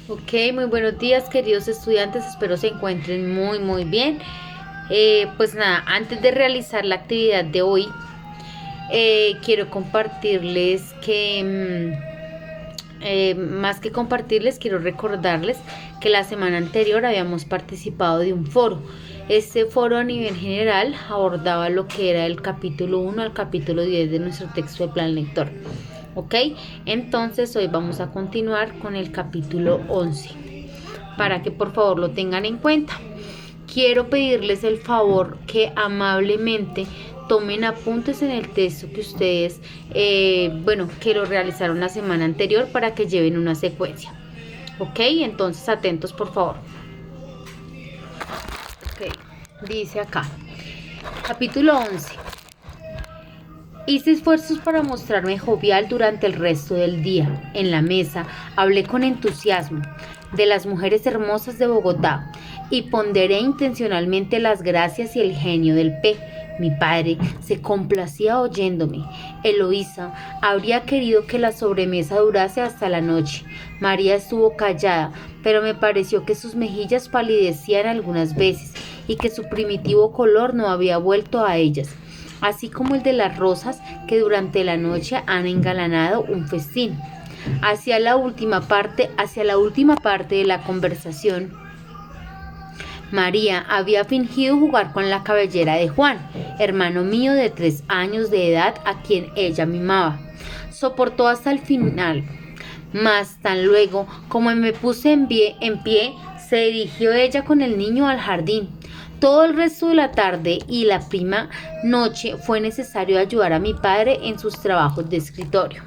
Ok, muy buenos días queridos estudiantes, espero se encuentren muy bien. Pues nada, antes de realizar la actividad de hoy, quiero compartirles que, más que compartirles, quiero recordarles que la semana anterior habíamos participado de un foro. Este foro a nivel general abordaba lo que era el capítulo 1 al capítulo 10 de nuestro texto de plan lector. Ok, entonces hoy vamos a continuar con el capítulo 11 para que por favor lo tengan en cuenta. Quiero pedirles el favor que amablemente tomen apuntes en el texto que ustedes, que lo realizaron la semana anterior para que lleven una secuencia. Ok, entonces atentos por favor. Ok, dice acá, capítulo 11. Hice esfuerzos para mostrarme jovial durante el resto del día. En la mesa hablé con entusiasmo de las mujeres hermosas de Bogotá y ponderé intencionalmente las gracias y el genio del P. Mi padre se complacía oyéndome. Eloísa habría querido que la sobremesa durase hasta la noche. María estuvo callada, pero me pareció que sus mejillas palidecían algunas veces y que su primitivo color no había vuelto a ellas, así como el de las rosas que durante la noche han engalanado un festín. Hacia la última parte de la conversación, María había fingido jugar con la cabellera de Juan, hermano mío de 3 años de edad a quien ella mimaba. Soportó hasta el final, mas tan luego como me puse en pie, se dirigió ella con el niño al jardín. Todo el resto de la tarde y la prima noche fue necesario ayudar a mi padre en sus trabajos de escritorio.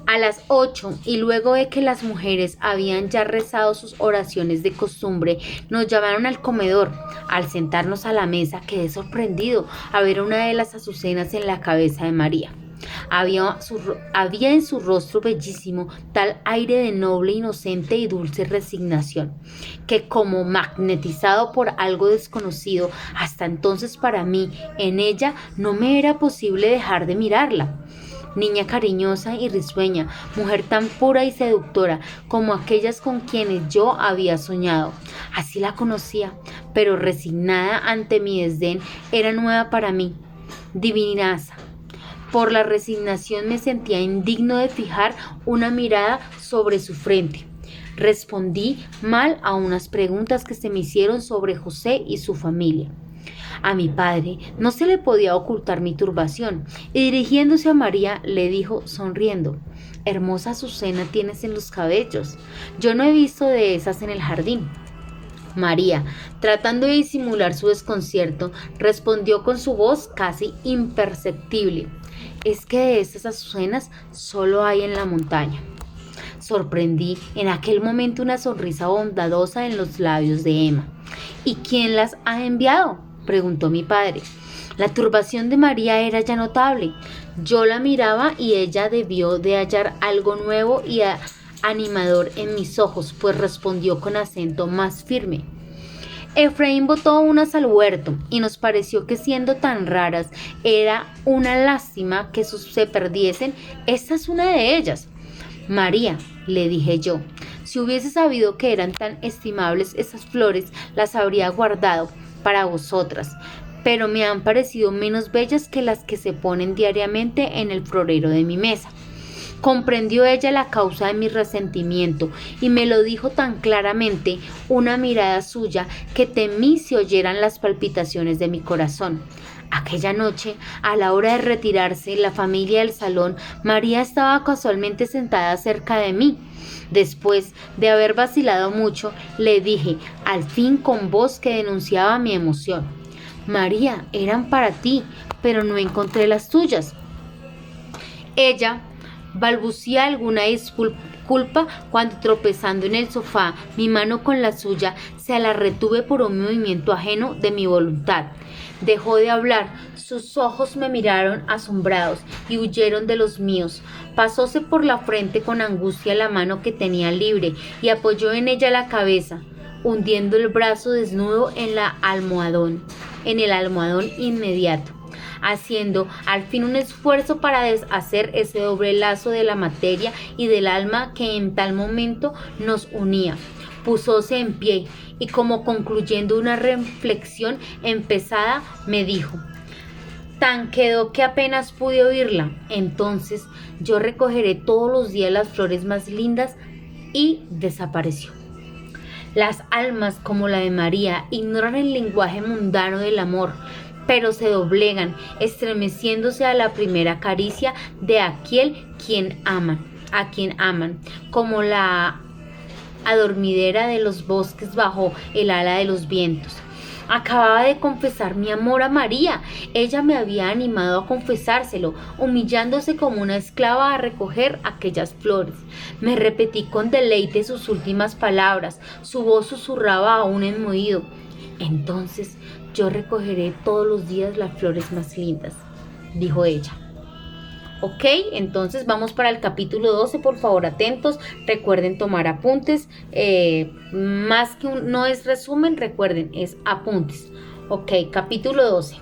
A las 8, y luego de que las mujeres habían ya rezado sus oraciones de costumbre, nos llamaron al comedor. Al sentarnos a la mesa, quedé sorprendido a ver una de las azucenas en la cabeza de María. Había en su rostro bellísimo tal aire de noble, inocente y dulce resignación, que como magnetizado por algo desconocido hasta entonces para mí, en ella no me era posible dejar de mirarla. Niña cariñosa y risueña, mujer tan pura y seductora como aquellas con quienes yo había soñado. Así la conocía, pero resignada ante mi desdén, era nueva para mí. Divinaza. Por la resignación me sentía indigno de fijar una mirada sobre su frente. Respondí mal a unas preguntas que se me hicieron sobre José y su familia. A mi padre no se le podía ocultar mi turbación, y dirigiéndose a María le dijo sonriendo: hermosa azucena tienes en los cabellos. Yo no he visto de esas en el jardín. María, tratando de disimular su desconcierto, respondió con su voz casi imperceptible: es que de estas azucenas solo hay en la montaña. Sorprendí en aquel momento una sonrisa bondadosa en los labios de Emma. ¿Y quién las ha enviado?, preguntó mi padre. La turbación de María era ya notable. Yo la miraba y ella debió de hallar algo nuevo y animador en mis ojos, pues respondió con acento más firme: Efraín botó unas al huerto y nos pareció que siendo tan raras era una lástima que se perdiesen. Esta es una de ellas. María, le dije yo, si hubiese sabido que eran tan estimables esas flores, las habría guardado para vosotras, pero me han parecido menos bellas que las que se ponen diariamente en el florero de mi mesa. Comprendió ella la causa de mi resentimiento y me lo dijo tan claramente, una mirada suya, que temí se oyeran las palpitaciones de mi corazón. Aquella noche, a la hora de retirarse la familia del salón, María estaba casualmente sentada cerca de mí. Después de haber vacilado mucho, le dije, al fin con voz que denunciaba mi emoción: María, eran para ti, pero no encontré las tuyas. Ella balbucía alguna disculpa cuando, tropezando en el sofá, mi mano con la suya, se la retuve por un movimiento ajeno de mi voluntad. Dejó de hablar, sus ojos me miraron asombrados y huyeron de los míos. Pasóse por la frente con angustia la mano que tenía libre y apoyó en ella la cabeza, hundiendo el brazo desnudo en el almohadón inmediato. haciendo al fin un esfuerzo para deshacer ese doble lazo de la materia y del alma que en tal momento nos unía. Púsose en pie y, como concluyendo una reflexión empezada, me dijo: tan quedó que apenas pude oírla. Entonces yo recogeré todos los días las flores más lindas, y desapareció. Las almas como la de María ignoran el lenguaje mundano del amor, pero se doblegan, estremeciéndose a la primera caricia de a quien aman, como la adormidera de los bosques bajo el ala de los vientos. Acababa de confesar mi amor a María. Ella me había animado a confesárselo, humillándose como una esclava a recoger aquellas flores. Me repetí con deleite sus últimas palabras. Su voz susurraba aún en mi oído: entonces yo recogeré todos los días las flores más lindas, dijo ella. Ok, entonces vamos para el capítulo 12, por favor atentos, recuerden tomar apuntes, más que no es resumen, recuerden, es apuntes. Ok, capítulo 12.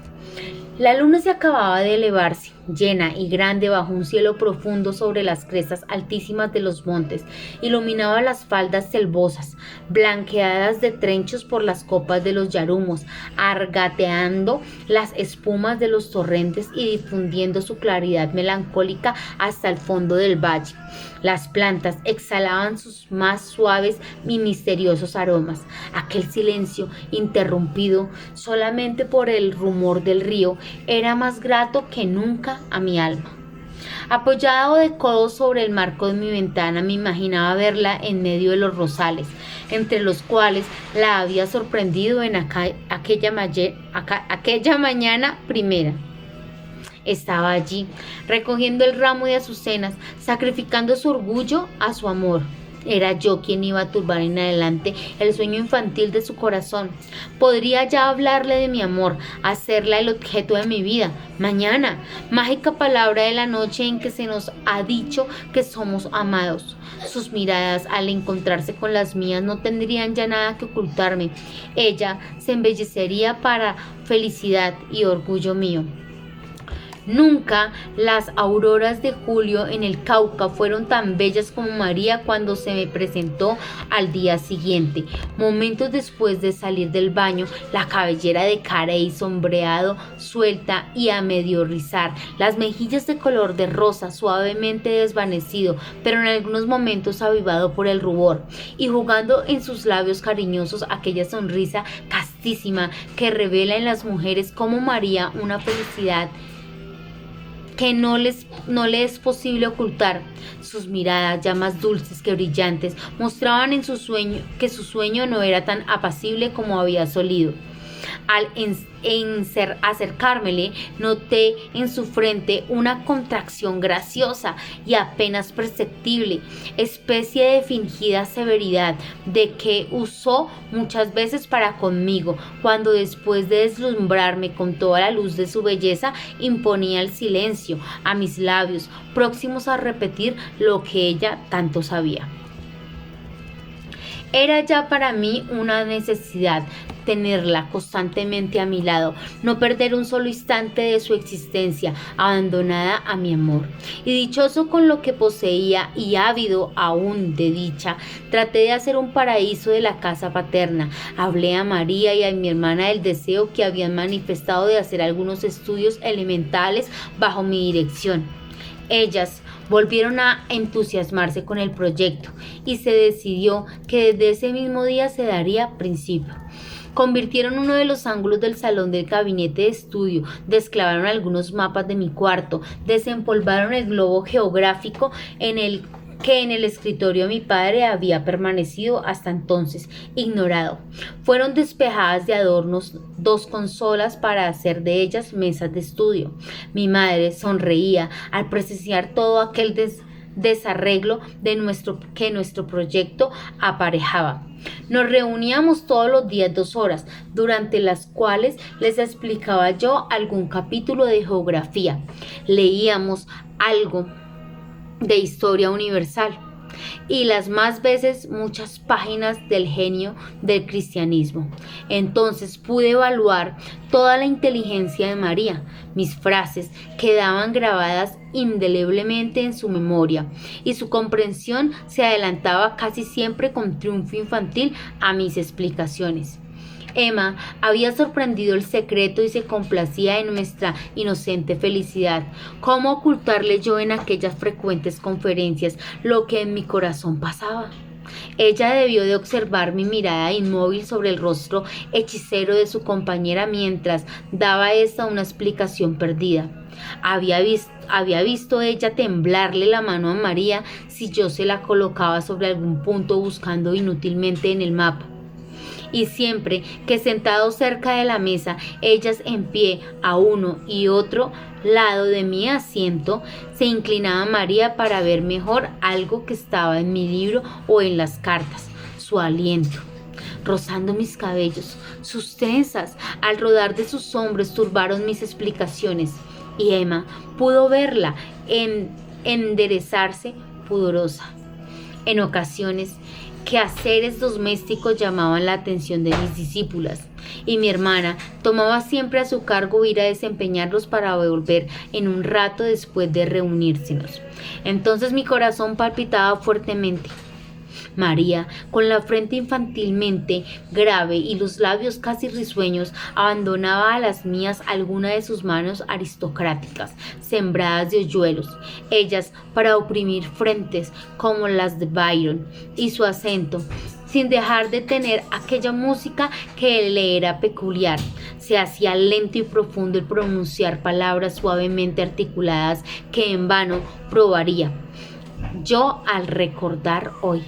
La luna se acababa de elevarse, llena y grande bajo un cielo profundo sobre las crestas altísimas de los montes. Iluminaba las faldas selvosas, blanqueadas de trenchos por las copas de los yarumos, argateando las espumas de los torrentes y difundiendo su claridad melancólica hasta el fondo del valle. Las plantas exhalaban sus más suaves y misteriosos aromas. Aquel silencio, interrumpido solamente por el rumor del río, era más grato que nunca a mi alma. Apoyado de codos sobre el marco de mi ventana, me imaginaba verla en medio de los rosales, entre los cuales la había sorprendido en aquella mañana primera. Estaba allí, recogiendo el ramo de azucenas, sacrificando su orgullo a su amor. Era yo quien iba a turbar en adelante el sueño infantil de su corazón. Podría ya hablarle de mi amor, hacerla el objeto de mi vida. Mañana, mágica palabra de la noche en que se nos ha dicho que somos amados. Sus miradas, al encontrarse con las mías, no tendrían ya nada que ocultarme. Ella se embellecería para felicidad y orgullo mío. Nunca las auroras de julio en el Cauca fueron tan bellas como María cuando se me presentó al día siguiente. Momentos después de salir del baño, la cabellera de carey sombreado, suelta y a medio rizar, las mejillas de color de rosa suavemente desvanecido, pero en algunos momentos avivado por el rubor, y jugando en sus labios cariñosos aquella sonrisa castísima que revela en las mujeres como María una felicidad que no le es posible ocultar. Sus miradas, ya más dulces que brillantes, mostraban en su sueño que su sueño no era tan apacible como había solido. Al acercármele, noté en su frente una contracción graciosa y apenas perceptible, especie de fingida severidad de que usó muchas veces para conmigo, cuando después de deslumbrarme con toda la luz de su belleza, imponía el silencio a mis labios, próximos a repetir lo que ella tanto sabía. Era ya para mí una necesidad tenerla constantemente a mi lado, no perder un solo instante de su existencia, abandonada a mi amor. Y dichoso con lo que poseía y ávido aún de dicha, traté de hacer un paraíso de la casa paterna. Hablé a María y a mi hermana del deseo que habían manifestado de hacer algunos estudios elementales bajo mi dirección. Ellas volvieron a entusiasmarse con el proyecto y se decidió que desde ese mismo día se daría principio. Convirtieron uno de los ángulos del salón del gabinete de estudio, desclavaron algunos mapas de mi cuarto, desempolvaron el globo geográfico que en el escritorio de mi padre había permanecido hasta entonces ignorado. Fueron despejadas de adornos 2 consolas para hacer de ellas mesas de estudio. Mi madre sonreía al presenciar todo aquel desarreglo que nuestro proyecto aparejaba. Nos reuníamos todos los días 2 horas, durante las cuales les explicaba yo algún capítulo de geografía. Leíamos algo de historia universal. y las más veces muchas páginas del genio del cristianismo. Entonces pude evaluar toda la inteligencia de María. Mis frases quedaban grabadas indeleblemente en su memoria y su comprensión se adelantaba casi siempre con triunfo infantil a mis explicaciones. Emma había sorprendido el secreto y se complacía en nuestra inocente felicidad. ¿Cómo ocultarle yo en aquellas frecuentes conferencias lo que en mi corazón pasaba? Ella debió de observar mi mirada inmóvil sobre el rostro hechicero de su compañera mientras daba esta una explicación perdida. Había visto ella temblarle la mano a María si yo se la colocaba sobre algún punto buscando inútilmente en el mapa. Y siempre que sentados cerca de la mesa, ellas en pie a uno y otro lado de mi asiento, se inclinaba María para ver mejor algo que estaba en mi libro o en las cartas. Su aliento, rozando mis cabellos, sus trenzas, al rodar de sus hombros turbaron mis explicaciones. Y Emma pudo verla enderezarse pudorosa. En ocasiones, quehaceres domésticos llamaban la atención de mis discípulas, y mi hermana tomaba siempre a su cargo ir a desempeñarlos para volver en un rato después de reunírsenos. Entonces mi corazón palpitaba fuertemente. María, con la frente infantilmente grave y los labios casi risueños, abandonaba a las mías alguna de sus manos aristocráticas, sembradas de hoyuelos, ellas para oprimir frentes como las de Byron, y su acento, sin dejar de tener aquella música que le era peculiar, se hacía lento y profundo el pronunciar palabras suavemente articuladas que en vano probaría yo al recordar hoy.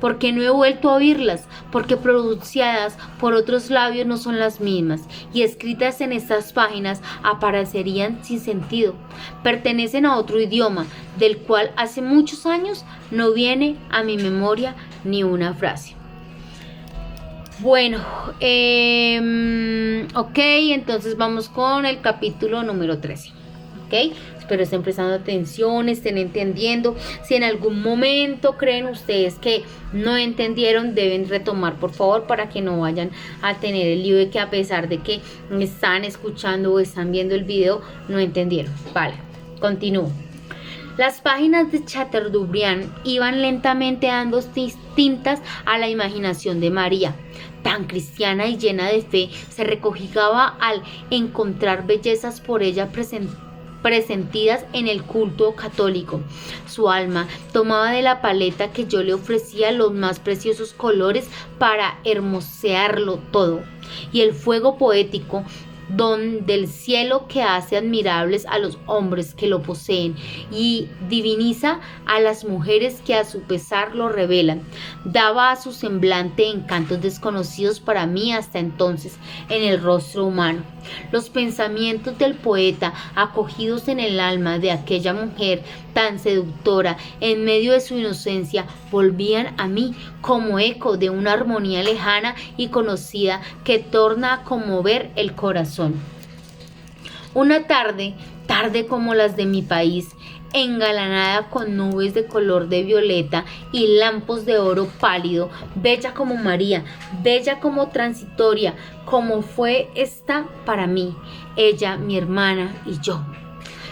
Porque no he vuelto a oírlas, porque pronunciadas por otros labios no son las mismas, y escritas en estas páginas aparecerían sin sentido. Pertenecen a otro idioma, del cual hace muchos años no viene a mi memoria ni una frase. Bueno, ok, entonces vamos con el capítulo número 13. ¿Ok? Espero estén prestando atención, estén entendiendo. Si en algún momento creen ustedes que no entendieron, deben retomar por favor para que no vayan a tener el lío de que a pesar de que están escuchando o están viendo el video, no entendieron. Vale, continúo. Las páginas de Chateaubriand iban lentamente dando tintas a la imaginación de María. Tan cristiana y llena de fe, se regocijaba al encontrar bellezas por ella presentidas en el culto católico. Su alma tomaba de la paleta que yo le ofrecía los más preciosos colores para hermosearlo todo, y el fuego poético don del cielo que hace admirables a los hombres que lo poseen y diviniza a las mujeres que a su pesar lo revelan, daba a su semblante encantos desconocidos para mí hasta entonces en el rostro humano. Los pensamientos del poeta, acogidos en el alma de aquella mujer tan seductora en medio de su inocencia, volvían a mí como eco de una armonía lejana y conocida que torna a conmover el corazón. Una tarde como las de mi país, engalanada con nubes de color de violeta y lampos de oro pálido, bella como María, bella como transitoria, como fue esta para mí, ella, mi hermana y yo,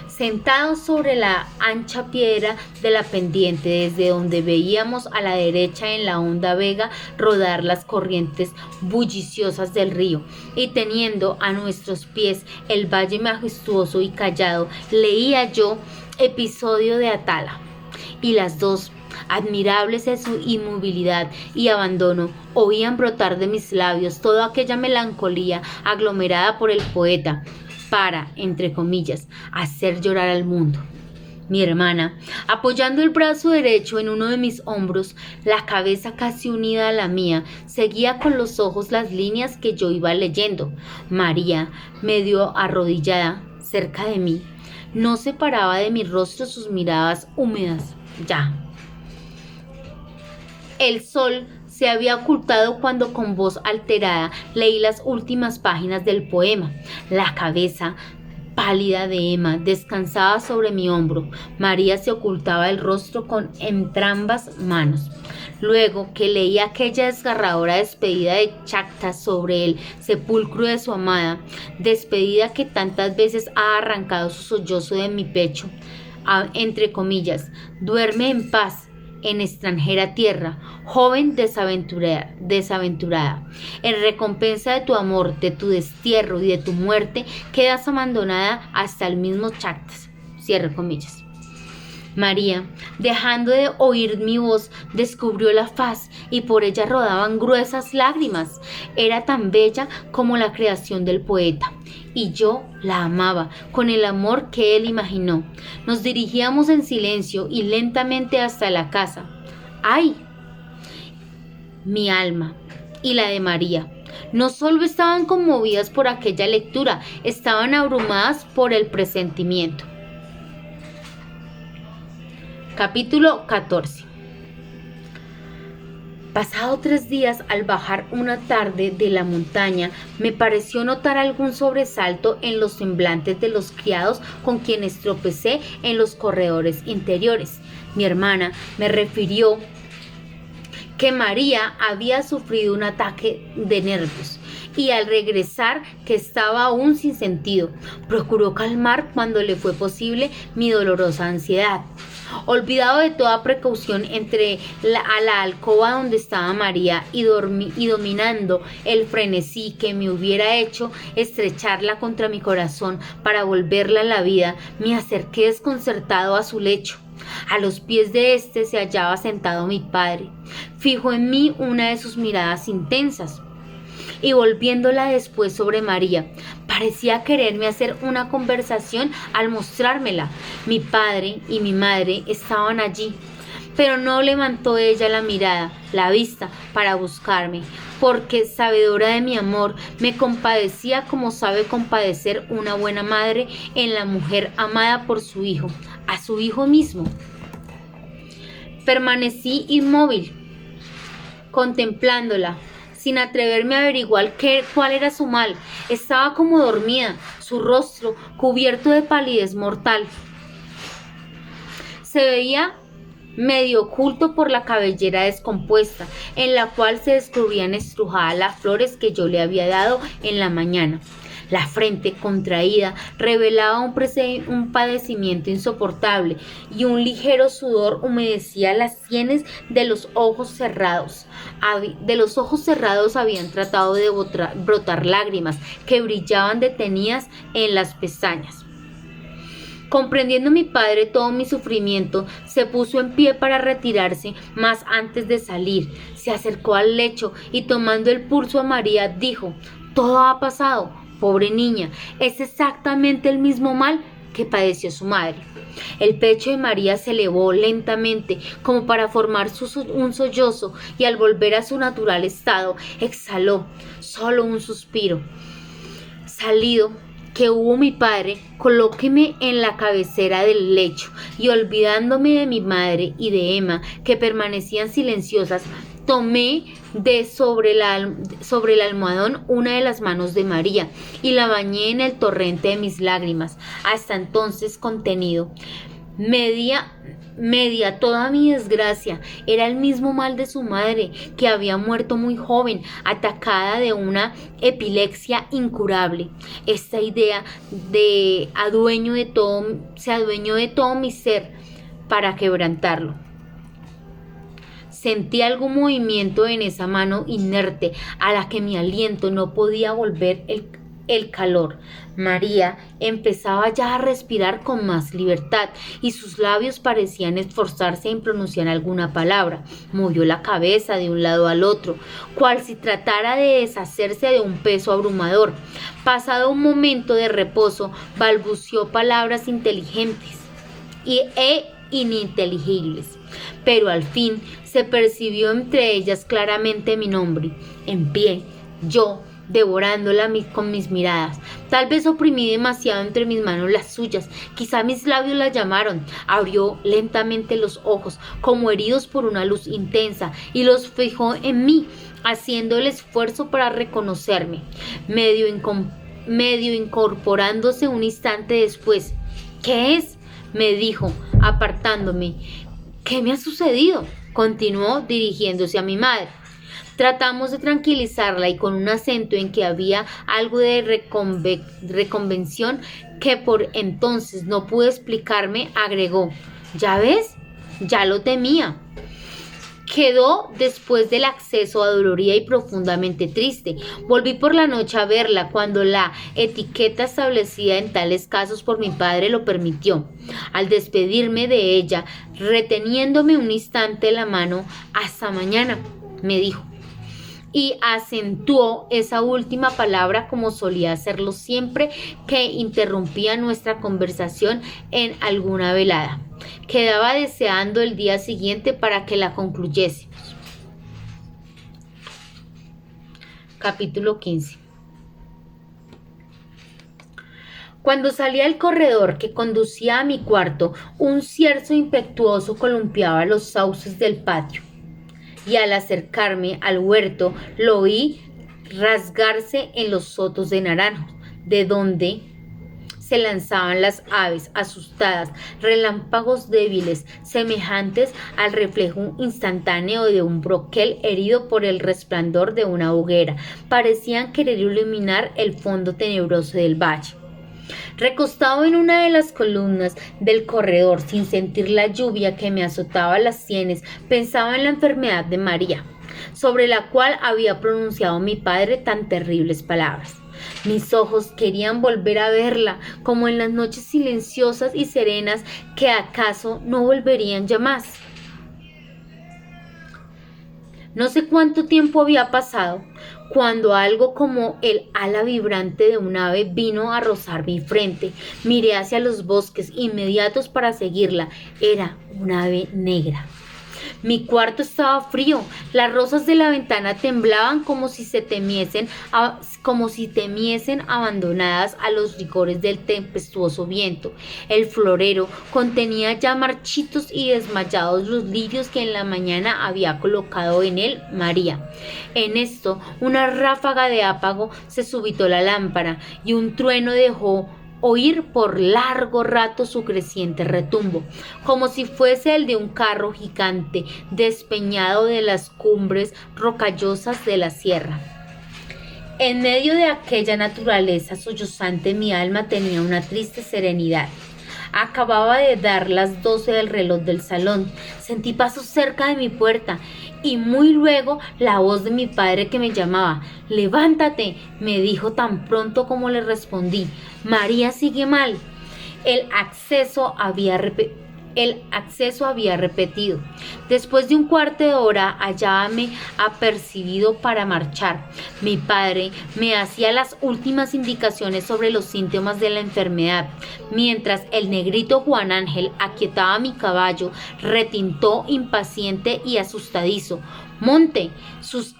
sentados sobre la ancha piedra de la pendiente, desde donde veíamos a la derecha en la honda vega rodar las corrientes bulliciosas del río, y teniendo a nuestros pies el valle majestuoso y callado, leía yo Episodio de Atala, y las dos, admirables en su inmovilidad y abandono, oían brotar de mis labios toda aquella melancolía aglomerada por el poeta para, entre comillas, hacer llorar al mundo. Mi hermana, apoyando el brazo derecho en uno de mis hombros, la cabeza casi unida a la mía, seguía con los ojos las líneas que yo iba leyendo. María, medio arrodillada cerca de mí, no separaba de mi rostro sus miradas húmedas. Ya. El sol se había ocultado cuando con voz alterada leí las últimas páginas del poema. La cabeza pálida de Emma descansaba sobre mi hombro. María se ocultaba el rostro con entrambas manos. Luego que leía aquella desgarradora despedida de Chacta sobre el sepulcro de su amada, despedida que tantas veces ha arrancado su sollozo de mi pecho, entre comillas, duerme en paz en extranjera tierra, joven desaventurada. En recompensa de tu amor, de tu destierro y de tu muerte, quedas abandonada hasta el mismo Chactas. Cierre comillas. María, dejando de oír mi voz, descubrió la faz y por ella rodaban gruesas lágrimas. Era tan bella como la creación del poeta. Y yo la amaba con el amor que él imaginó. Nos dirigíamos en silencio y lentamente hasta la casa. ¡Ay! Mi alma y la de María no solo estaban conmovidas por aquella lectura, estaban abrumadas por el presentimiento. Capítulo 14. Pasado 3 días, al bajar una tarde de la montaña, me pareció notar algún sobresalto en los semblantes de los criados con quienes tropecé en los corredores interiores. Mi hermana me refirió que María había sufrido un ataque de nervios y al regresar que estaba aún sin sentido. Procuró calmar cuando le fue posible mi dolorosa ansiedad. Olvidado de toda precaución, entré a la alcoba donde estaba María y dominando el frenesí que me hubiera hecho estrecharla contra mi corazón para volverla a la vida, me acerqué desconcertado a su lecho. A los pies de éste se hallaba sentado mi padre. Fijó en mí una de sus miradas intensas y volviéndola después sobre María, parecía quererme hacer una conversación al mostrármela. Mi padre y mi madre estaban allí, pero no levantó ella la vista para buscarme, porque sabedora de mi amor, me compadecía como sabe compadecer una buena madre en la mujer amada por su hijo, a su hijo mismo. Permanecí inmóvil, contemplándola, sin atreverme a averiguar cuál era su mal. Estaba como dormida, su rostro cubierto de palidez mortal. Se veía medio oculto por la cabellera descompuesta, en la cual se descubrían estrujadas las flores que yo le había dado en la mañana. La frente contraída revelaba un padecimiento insoportable y un ligero sudor humedecía las sienes de los ojos cerrados. De los ojos cerrados habían tratado de brotar lágrimas que brillaban detenidas en las pestañas. Comprendiendo mi padre todo mi sufrimiento, se puso en pie para retirarse, mas antes de salir, se acercó al lecho y tomando el pulso a María, dijo: «Todo ha pasado, pobre niña, es exactamente el mismo mal que padeció su madre». El pecho de María se elevó lentamente como para formar un sollozo y al volver a su natural estado exhaló solo un suspiro. Salido que hubo mi padre, colóqueme en la cabecera del lecho y olvidándome de mi madre y de Emma, que permanecían silenciosas, tomé sobre el almohadón una de las manos de María y la bañé en el torrente de mis lágrimas, hasta entonces contenido. Media toda mi desgracia era el mismo mal de su madre, que había muerto muy joven, atacada de una epilepsia incurable. Esta idea se adueñó de todo mi ser para quebrantarlo. Sentí algún movimiento en esa mano inerte a la que mi aliento no podía volver el calor. María empezaba ya a respirar con más libertad y sus labios parecían esforzarse en pronunciar alguna palabra. Movió la cabeza de un lado al otro, cual si tratara de deshacerse de un peso abrumador. Pasado un momento de reposo, balbuceó palabras inteligentes e ininteligibles, pero al fin se percibió entre ellas claramente mi nombre. En pie, yo, devorándola con mis miradas. Tal vez oprimí demasiado entre mis manos las suyas, quizá mis labios la llamaron. Abrió lentamente los ojos, como heridos por una luz intensa, y los fijó en mí, haciendo el esfuerzo para reconocerme. medio incorporándose un instante después. ¿Qué es?, me dijo, apartándome. ¿Qué me ha sucedido?, continuó dirigiéndose a mi madre. Tratamos de tranquilizarla y con un acento en que había algo de reconvención que por entonces no pude explicarme, agregó: ¿Ya ves? Ya lo temía. Quedó después del acceso adolorida y profundamente triste. Volví por la noche a verla cuando la etiqueta establecida en tales casos por mi padre lo permitió. Al despedirme de ella, reteniéndome un instante la mano: hasta mañana, me dijo, y acentuó esa última palabra como solía hacerlo siempre que interrumpía nuestra conversación en alguna velada. Quedaba deseando el día siguiente para que la concluyésemos. Capítulo 15. Cuando salí al corredor que conducía a mi cuarto, un cierzo impetuoso columpiaba los sauces del patio, y al acercarme al huerto lo oí rasgarse en los sotos de naranjos, de donde se lanzaban las aves asustadas, relámpagos débiles, semejantes al reflejo instantáneo de un broquel herido por el resplandor de una hoguera. Parecían querer iluminar el fondo tenebroso del valle. Recostado en una de las columnas del corredor, sin sentir la lluvia que me azotaba las sienes, pensaba en la enfermedad de María, sobre la cual había pronunciado mi padre tan terribles palabras. Mis ojos querían volver a verla, como en las noches silenciosas y serenas que acaso no volverían ya más. No sé cuánto tiempo había pasado cuando algo como el ala vibrante de un ave vino a rozar mi frente. Miré hacia los bosques inmediatos para seguirla. Era un ave negra. Mi cuarto estaba frío, las rosas de la ventana temblaban como si temiesen abandonadas a los rigores del tempestuoso viento. El florero contenía ya marchitos y desmayados los lirios que en la mañana había colocado en él María. En esto, una ráfaga de ápago se subitó la lámpara y un trueno dejó oír por largo rato su creciente retumbo, como si fuese el de un carro gigante despeñado de las cumbres rocallosas de la sierra. En medio de aquella naturaleza sollozante, mi alma tenía una triste serenidad. Acababa de dar las 12 del reloj del salón. Sentí pasos cerca de mi puerta y muy luego la voz de mi padre que me llamaba. «Levántate», me dijo tan pronto como le respondí. «María sigue mal». El acceso había repetido. Después de un cuarto de hora hallábame apercibido para marchar. Mi padre me hacía las últimas indicaciones sobre los síntomas de la enfermedad, mientras el negrito Juan Ángel aquietaba mi caballo, retintó impaciente y asustadizo. Monte, sus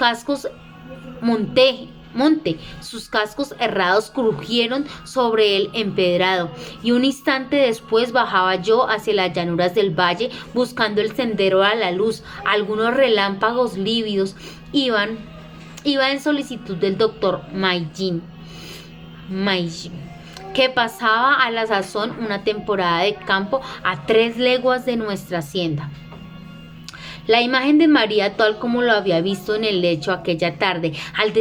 cascos herrados crujieron sobre el empedrado, y un instante después bajaba yo hacia las llanuras del valle buscando el sendero a la luz. Algunos relámpagos lívidos iba en solicitud del doctor Maillin, que pasaba a la sazón una temporada de campo a 3 leguas de nuestra hacienda. La imagen de María, tal como lo había visto en el lecho aquella tarde, al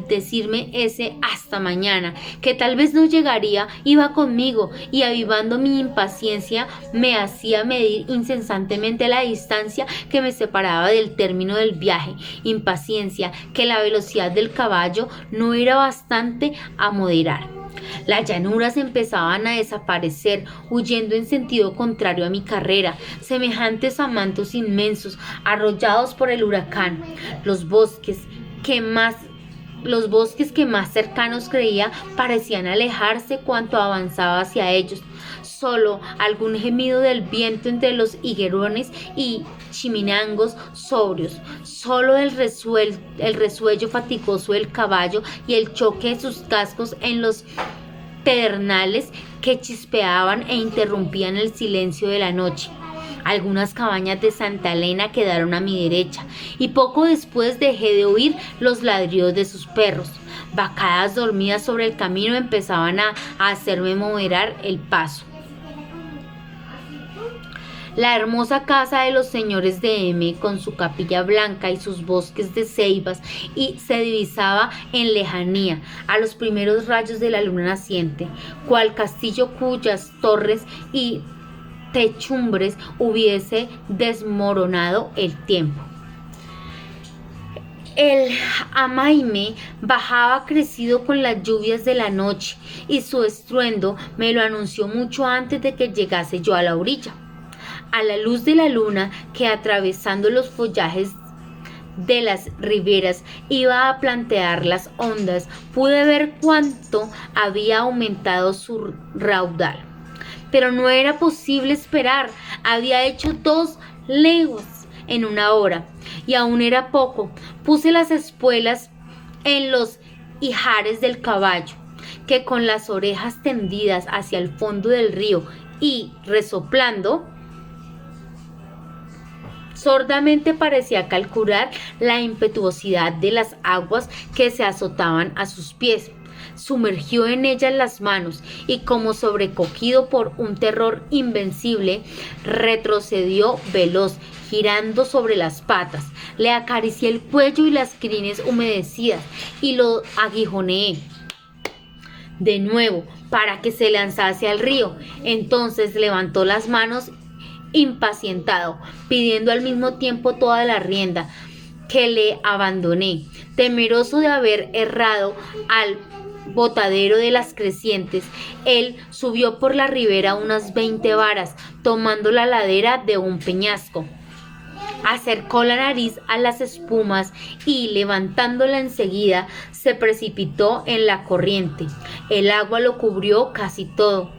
decirme ese hasta mañana, que tal vez no llegaría, iba conmigo y, avivando mi impaciencia, me hacía medir incesantemente la distancia que me separaba del término del viaje, impaciencia que la velocidad del caballo no era bastante a moderar. Las llanuras empezaban a desaparecer, huyendo en sentido contrario a mi carrera, semejantes a mantos inmensos, arrollados por el huracán. Los bosques que más cercanos creía parecían alejarse cuanto avanzaba hacia ellos. Solo algún gemido del viento entre los higuerones y chiminangos sobrios, solo el resuello fatigoso del caballo y el choque de sus cascos en los pedernales que chispeaban e interrumpían el silencio de la noche. Algunas cabañas de Santa Elena quedaron a mi derecha y poco después dejé de oír los ladridos de sus perros. Vacadas dormidas sobre el camino empezaban a hacerme moderar el paso. La hermosa casa de los señores de M, con su capilla blanca y sus bosques de ceibas, y se divisaba en lejanía, a los primeros rayos de la luna naciente, cual castillo cuyas torres y techumbres hubiese desmoronado el tiempo. El amaime bajaba crecido con las lluvias de la noche, y su estruendo me lo anunció mucho antes de que llegase yo a la orilla. A la luz de la luna, que atravesando los follajes de las riberas iba a plantear las ondas, pude ver cuánto había aumentado su raudal. Pero no era posible esperar. Había hecho 2 leguas en 1 hora, y aún era poco. Puse las espuelas en los ijares del caballo, que con las orejas tendidas hacia el fondo del río y resoplando sordamente parecía calcular la impetuosidad de las aguas que se azotaban a sus pies. Sumergió en ellas las manos y, como sobrecogido por un terror invencible, retrocedió veloz, girando sobre las patas. Le acaricié el cuello y las crines humedecidas y lo aguijoneé de nuevo para que se lanzase al río. Entonces levantó las manos impacientado, pidiendo al mismo tiempo toda la rienda, que le abandoné, temeroso de haber errado al botadero de las crecientes. Él subió por la ribera unas 20 varas, tomando la ladera de un peñasco. Acercó la nariz a las espumas y, levantándola enseguida, se precipitó en la corriente. El agua lo cubrió casi todo,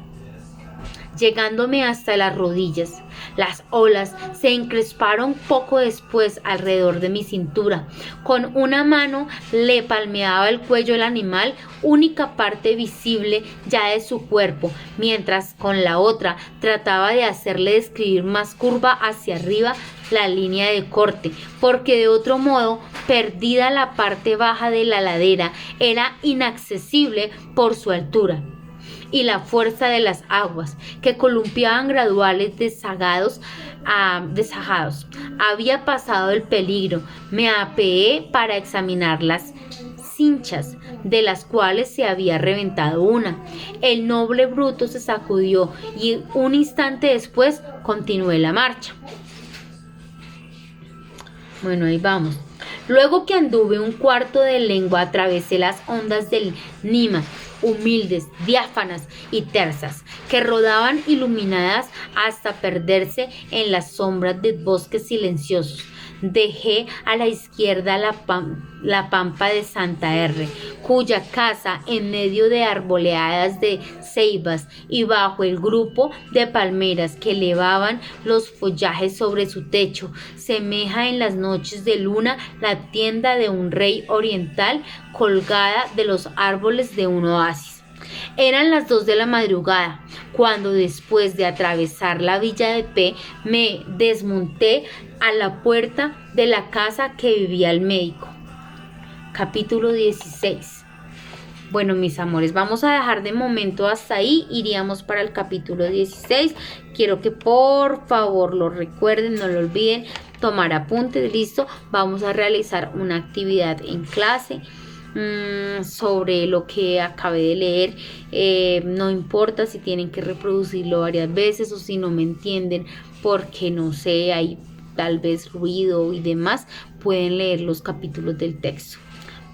llegándome hasta las rodillas. Las olas se encresparon poco después alrededor de mi cintura. Con una mano le palmeaba el cuello al animal, única parte visible ya de su cuerpo, mientras con la otra trataba de hacerle describir más curva hacia arriba la línea de corte, porque de otro modo, perdida la parte baja de la ladera, era inaccesible por su altura y la fuerza de las aguas, que columpiaban graduales desajados. Había pasado el peligro. Me apeé para examinar las cinchas, de las cuales se había reventado una. El noble bruto se sacudió y un instante después continué la marcha. Bueno, ahí vamos. Luego que anduve 1/4 de lengua, atravesé las ondas del Nima, humildes, diáfanas y tersas, que rodaban iluminadas hasta perderse en las sombras de bosques silenciosos. Dejé a la izquierda la pampa de Santa R, cuya casa, en medio de arboledas de ceibas y bajo el grupo de palmeras que elevaban los follajes sobre su techo, semeja en las noches de luna la tienda de un rey oriental colgada de los árboles de un oasis. Eran las 2 de la madrugada, cuando, después de atravesar la villa de P, me desmonté a la puerta de la casa que vivía el médico. Capítulo 16. Bueno, mis amores, vamos a dejar de momento hasta ahí. Iríamos para el capítulo 16. Quiero que por favor lo recuerden, no lo olviden, tomar apuntes. Listo, vamos a realizar una actividad en clase sobre lo que acabé de leer. No importa si tienen que reproducirlo varias veces o si no me entienden porque no sé, hay tal vez ruido y demás, pueden leer los capítulos del texto.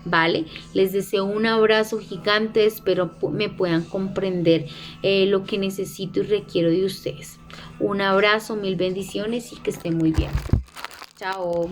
¿Vale? Les deseo un abrazo gigante, espero me puedan comprender lo que necesito y requiero de ustedes. Un abrazo, 1000 bendiciones y que estén muy bien. Chao.